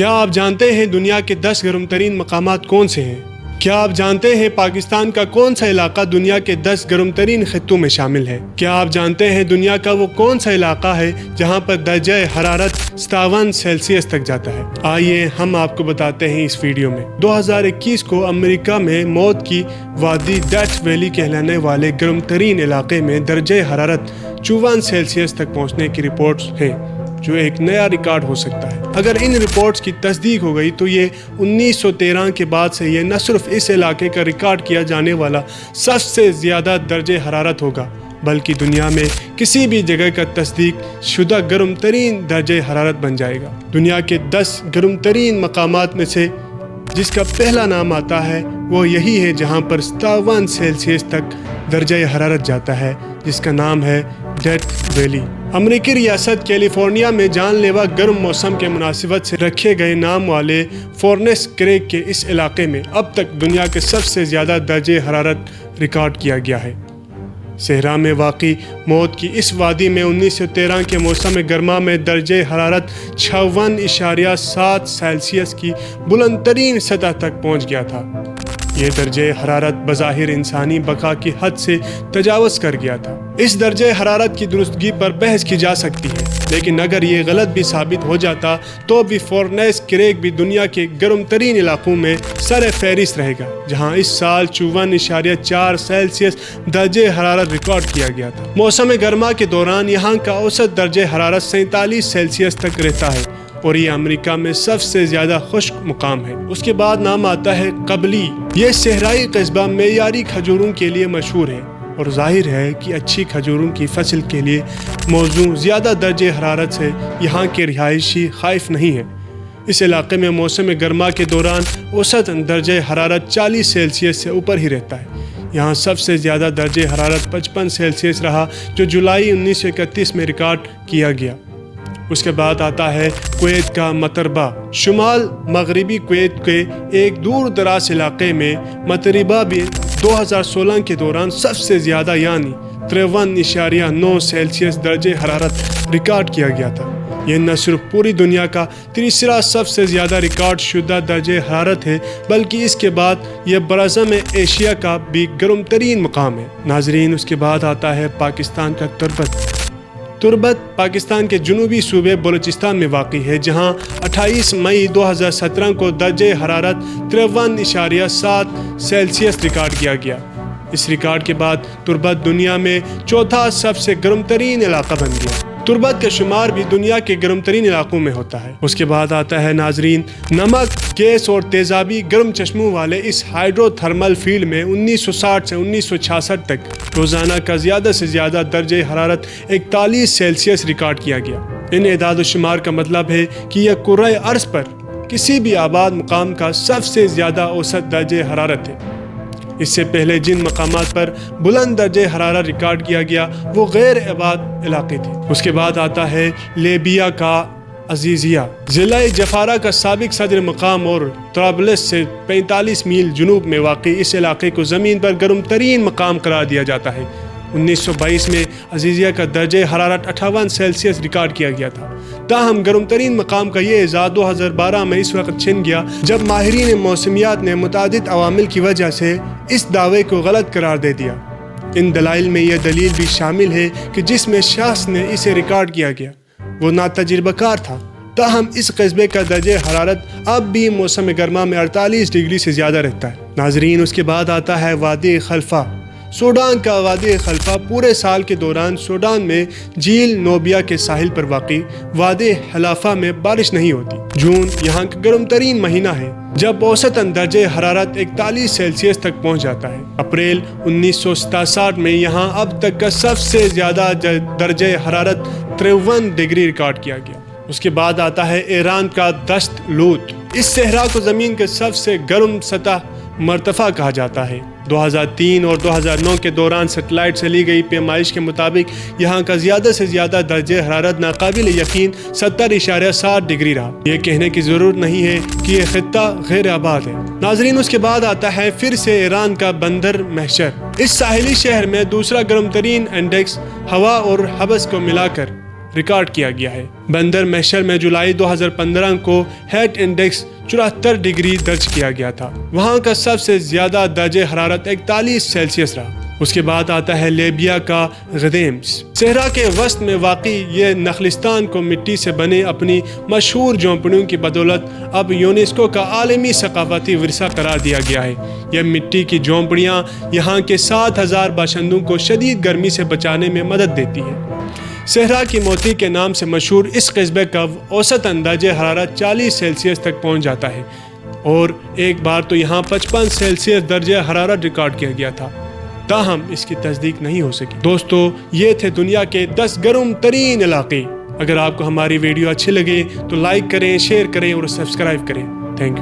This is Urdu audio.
کیا آپ جانتے ہیں دنیا کے 10 گرم ترین مقامات کون سے ہیں؟ کیا آپ جانتے ہیں پاکستان کا کون سا علاقہ دنیا کے 10 گرم ترین خطوں میں شامل ہے؟ کیا آپ جانتے ہیں دنیا کا وہ کون سا علاقہ ہے جہاں پر درجہ حرارت 57 سیلسیس تک جاتا ہے؟ آئیے ہم آپ کو بتاتے ہیں اس ویڈیو میں۔ 2021 کو امریکہ میں موت کی وادی ڈیتھ ویلی کہلانے والے گرم ترین علاقے میں درجہ حرارت 54 سیلسیس تک پہنچنے کی رپورٹس ہیں، جو ایک نیا ریکارڈ ہو سکتا ہے۔ اگر ان رپورٹس کی تصدیق ہو گئی تو یہ 1913 کے بعد سے یہ نہ صرف اس علاقے کا ریکارڈ کیا جانے والا سب سے زیادہ درجہ حرارت ہوگا، بلکہ دنیا میں کسی بھی جگہ کا تصدیق شدہ گرم ترین درجہ حرارت بن جائے گا۔ دنیا کے 10 گرم ترین مقامات میں سے جس کا پہلا نام آتا ہے وہ یہی ہے جہاں پر 57 سیلسیس تک درجہ حرارت جاتا ہے، جس کا نام ہے ڈیتھ ویلی۔ امریکی ریاست کیلیفورنیا میں جان لیوا گرم موسم کے مناسبت سے رکھے گئے نام والے فورنس کریک کے اس علاقے میں اب تک دنیا کے سب سے زیادہ درجہ حرارت ریکارڈ کیا گیا ہے۔ صحرا میں واقع موت کی اس وادی میں 1913 کے موسم گرما میں درجہ حرارت 56.7 سیلسیس کی بلند ترین سطح تک پہنچ گیا تھا۔ یہ درجہ حرارت بظاہر انسانی بقا کی حد سے تجاوز کر گیا تھا۔ اس درجہ حرارت کی درستگی پر بحث کی جا سکتی ہے، لیکن اگر یہ غلط بھی ثابت ہو جاتا تو بھی فورنس کریک بھی دنیا کے گرم ترین علاقوں میں سر فہرست رہے گا، جہاں اس سال 54.4 سیلسیس درجہ حرارت ریکارڈ کیا گیا تھا۔ موسم گرما کے دوران یہاں کا اوسط درجہ حرارت 47 سیلسیس تک رہتا ہے اور یہ امریکہ میں سب سے زیادہ خشک مقام ہے۔ اس کے بعد نام آتا ہے قبلی۔ یہ صحرائی قصبہ معیاری کھجوروں کے لیے مشہور ہے اور ظاہر ہے کہ اچھی کھجوروں کی فصل کے لیے موزوں زیادہ درجہ حرارت سے یہاں کے رہائشی خائف نہیں ہیں۔ اس علاقے میں موسم گرما کے دوران اوسط درجہ حرارت 40 سیلسیس سے اوپر ہی رہتا ہے۔ یہاں سب سے زیادہ درجہ حرارت 55 سیلسیس رہا، جو جولائی 1931 میں ریکارڈ کیا گیا۔ اس کے بعد آتا ہے کویت کا متربہ۔ شمال مغربی کویت کے ایک دور دراز علاقے میں متربہ بھی 2016 کے دوران سب سے زیادہ یعنی 53.9 سیلسیس درجہ حرارت ریکارڈ کیا گیا تھا۔ یہ نہ صرف پوری دنیا کا تیسرا سب سے زیادہ ریکارڈ شدہ درجہ حرارت ہے، بلکہ اس کے بعد یہ براعظم ایشیا کا بھی گرم ترین مقام ہے۔ ناظرین، اس کے بعد آتا ہے پاکستان کا تربت۔ تربت پاکستان کے جنوبی صوبے بلوچستان میں واقع ہے، جہاں 28 مئی 2017 کو درجہ حرارت 53.7 سیلسیس ریکارڈ کیا گیا۔ اس ریکارڈ کے بعد تربت دنیا میں چوتھا سب سے گرم ترین علاقہ بن گیا۔ تربت کا شمار بھی دنیا کے گرم ترین علاقوں میں ہوتا ہے۔ اس کے بعد آتا ہے ناظرین، نمک، گیس اور تیزابی گرم چشموں والے اس ہائیڈرو تھرمل فیلڈ میں 1960 سے 1966 تک روزانہ کا زیادہ سے زیادہ درجہ حرارت 41 سیلسیس ریکارڈ کیا گیا۔ ان اعداد و شمار کا مطلب ہے کہ یہ کرۂ ارض پر کسی بھی آباد مقام کا سب سے زیادہ اوسط درجہ حرارت ہے۔ اس سے پہلے جن مقامات پر بلند درجہ حرارت ریکارڈ کیا گیا وہ غیر آباد علاقے تھے۔ اس کے بعد آتا ہے لیبیا کا عزیزیہ۔ ضلع جفارہ کا سابق صدر مقام اور طرابلس سے 45 میل جنوب میں واقع اس علاقے کو زمین پر گرم ترین مقام قرار دیا جاتا ہے۔ 1922 میں عزیزیہ کا درجہ حرارت 58 سیلسیس ریکارڈ کیا گیا تھا۔ تاہم گرم ترین مقام کا یہ اعزاز 2012 میں اس وقت چھن گیا جب ماہرین موسمیات نے متعدد عوامل کی وجہ سے اس دعوے کو غلط قرار دے دیا۔ ان دلائل میں یہ دلیل بھی شامل ہے کہ جس میں شخص نے اسے ریکارڈ کیا گیا وہ ناتجربہ کار تھا۔ تاہم اس قصبے کا درجہ حرارت اب بھی موسم گرما میں 48 ڈگری سے زیادہ رہتا ہے۔ ناظرین، اس کے بعد آتا ہے وادی خلفہ۔ سوڈان کا وادی خلفہ پورے سال کے دوران سوڈان میں جھیل نوبیا کے ساحل پر واقع وادی خلفہ میں بارش نہیں ہوتی۔ جون یہاں کا گرم ترین مہینہ ہے جب اوسطاً درجہ حرارت 41 سیلسیس تک پہنچ جاتا ہے۔ اپریل 1967 میں یہاں اب تک کا سب سے زیادہ درجہ حرارت 53 ڈگری ریکارڈ کیا گیا۔ اس کے بعد آتا ہے ایران کا دشت لوت۔ اس صحرا کو زمین کے سب سے گرم سطح مرتفع کہا جاتا ہے۔ 2003 اور 2009 کے دوران سیٹلائٹ سے لی گئی پیمائش کے مطابق یہاں کا زیادہ سے زیادہ درجہ حرارت ناقابل یقین 70.7 ڈگری رہا۔ یہ کہنے کی ضرورت نہیں ہے کہ یہ خطہ غیر آباد ہے۔ ناظرین، اس کے بعد آتا ہے پھر سے ایران کا بندر محشر۔ اس ساحلی شہر میں دوسرا گرم ترین انڈیکس ہوا اور حبس کو ملا کر ریکارڈ کیا گیا ہے۔ بندر محشر میں جولائی 2015 کو ہیٹ انڈیکس 74 ڈگری درج کیا گیا تھا۔ وہاں کا سب سے زیادہ درجہ حرارت 41 سیلسیس رہا۔ اس کے بعد آتا ہے لیبیا کا غدیمس۔ صحرا کے وسط میں واقع یہ نخلستان کو مٹی سے بنے اپنی مشہور جھونپڑیوں کی بدولت اب یونیسکو کا عالمی ثقافتی ورثہ قرار دیا گیا ہے۔ یہ مٹی کی جھونپڑیاں یہاں کے 7000 باشندوں کو شدید گرمی سے بچانے میں مدد دیتی ہیں۔ صحرا کی موتی کے نام سے مشہور اس قصبے کا اوسط درجہ حرارت 40 سیلسیس تک پہنچ جاتا ہے، اور ایک بار تو یہاں 55 سیلسیس درجہ حرارت ریکارڈ کیا گیا تھا، تاہم اس کی تصدیق نہیں ہو سکی۔ دوستو، یہ تھے دنیا کے 10 گرم ترین علاقے۔ اگر آپ کو ہماری ویڈیو اچھی لگے تو لائک کریں، شیئر کریں اور سبسکرائب کریں۔ Thank you.